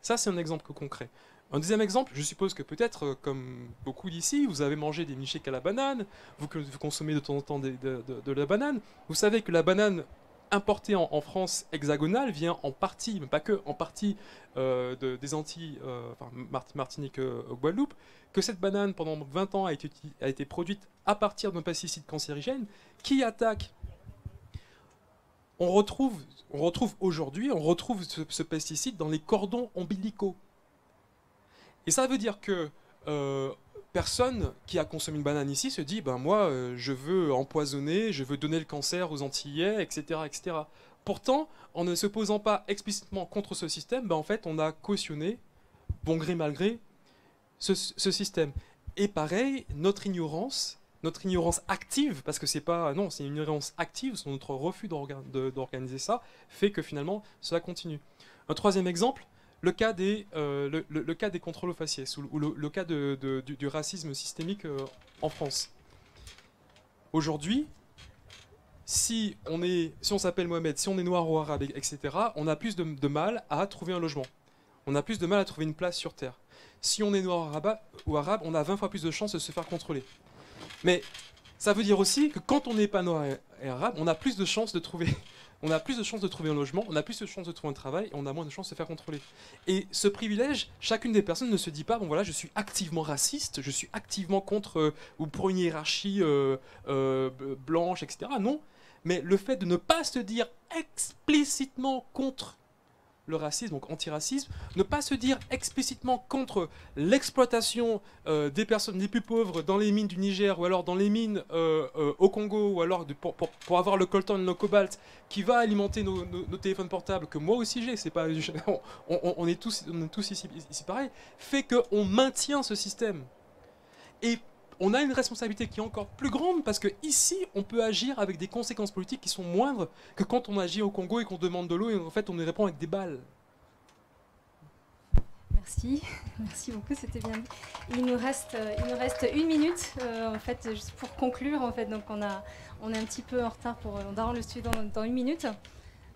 Ça, c'est un exemple concret. Un deuxième exemple, je suppose que peut-être, comme beaucoup d'ici, vous avez mangé des milkshakes à la banane, vous consommez de temps en temps de la banane. Vous savez que la banane importée en France hexagonale vient en partie, mais pas que, en partie des Antilles, Martinique, Guadeloupe, que cette banane, pendant 20 ans, a été produite à partir d'un pesticide cancérigène qui attaque. On retrouve aujourd'hui ce pesticide dans les cordons ombilicaux. Et ça veut dire que personne qui a consommé une banane ici se dit moi je veux empoisonner, je veux donner le cancer aux Antillais, etc., etc. Pourtant, en ne se posant pas explicitement contre ce système, en fait on a cautionné, bon gré mal gré, ce système. Et pareil, notre ignorance active, parce que c'est une ignorance active, c'est notre refus d'organiser ça, fait que finalement cela continue. Un troisième exemple, le cas des contrôles aux faciès ou le cas du racisme systémique en France. Aujourd'hui, si on s'appelle Mohamed, si on est noir ou arabe, etc., on a plus de mal à trouver un logement. On a plus de mal à trouver une place sur Terre. Si on est noir ou arabe, on a 20 fois plus de chances de se faire contrôler. Mais ça veut dire aussi que quand on n'est pas noir et arabe, on a plus de chances de trouver... On a plus de chances de trouver un logement, on a plus de chances de trouver un travail, et on a moins de chances de se faire contrôler. Et ce privilège, chacune des personnes ne se dit pas, je suis activement raciste, je suis activement contre ou pour une hiérarchie blanche, etc. Non, mais le fait de ne pas se dire explicitement contre le racisme, donc antiracisme, ne pas se dire explicitement contre l'exploitation des personnes les plus pauvres dans les mines du Niger ou alors dans les mines au Congo ou alors pour avoir le coltan et le cobalt qui va alimenter nos téléphones portables, que moi aussi j'ai, c'est pas, on est tous ici pareil, fait qu'on maintient ce système. Et on a une responsabilité qui est encore plus grande parce que ici, on peut agir avec des conséquences politiques qui sont moindres que quand on agit au Congo et qu'on demande de l'eau et en fait on y répond avec des balles.
Merci, merci beaucoup, c'était bien dit. Il nous reste 1 minute, en fait, juste pour conclure, en fait, donc on est un petit peu en retard on doit rendre le studio dans 1 minute.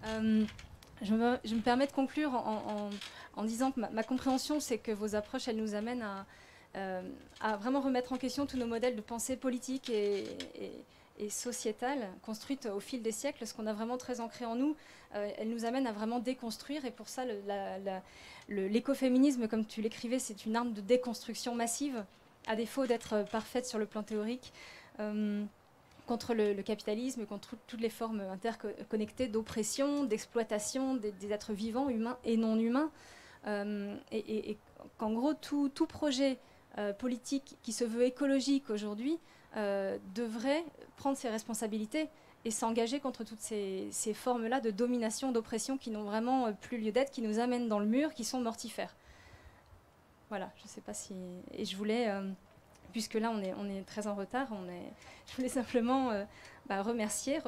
Je me permets de conclure en disant que ma compréhension, c'est que vos approches, elles nous amènent à vraiment remettre en question tous nos modèles de pensée politique et sociétale, construite au fil des siècles, ce qu'on a vraiment très ancré en nous. Elle nous amène à vraiment déconstruire, et pour ça, l'écoféminisme, comme tu l'écrivais, c'est une arme de déconstruction massive, à défaut d'être parfaite sur le plan théorique, contre le capitalisme, contre toutes les formes interconnectées d'oppression, d'exploitation des êtres vivants, humains et non humains, et qu'en gros, tout projet politique qui se veut écologique aujourd'hui devrait prendre ses responsabilités et s'engager contre toutes ces formes-là de domination, d'oppression qui n'ont vraiment plus lieu d'être, qui nous amènent dans le mur, qui sont mortifères. Voilà, je ne sais pas si... Et je voulais, puisque là on est très en retard, je voulais simplement vous remercier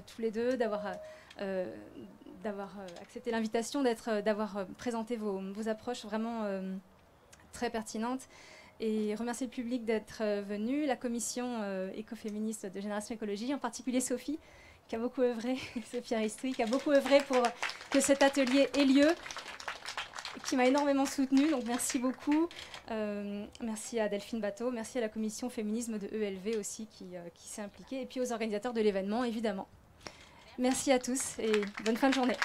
tous les deux d'avoir accepté l'invitation, d'avoir présenté vos approches vraiment très pertinentes, et remercier le public d'être venu, la commission écoféministe de Génération Écologie, en particulier Sophie, qui a beaucoup œuvré, Sophie Aristoui, qui a beaucoup œuvré pour que cet atelier ait lieu, qui m'a énormément soutenue, donc merci beaucoup. Merci à Delphine Bateau, merci à la commission féminisme de ELV aussi qui s'est impliquée, et puis aux organisateurs de l'événement, évidemment. Merci à tous et bonne fin de journée.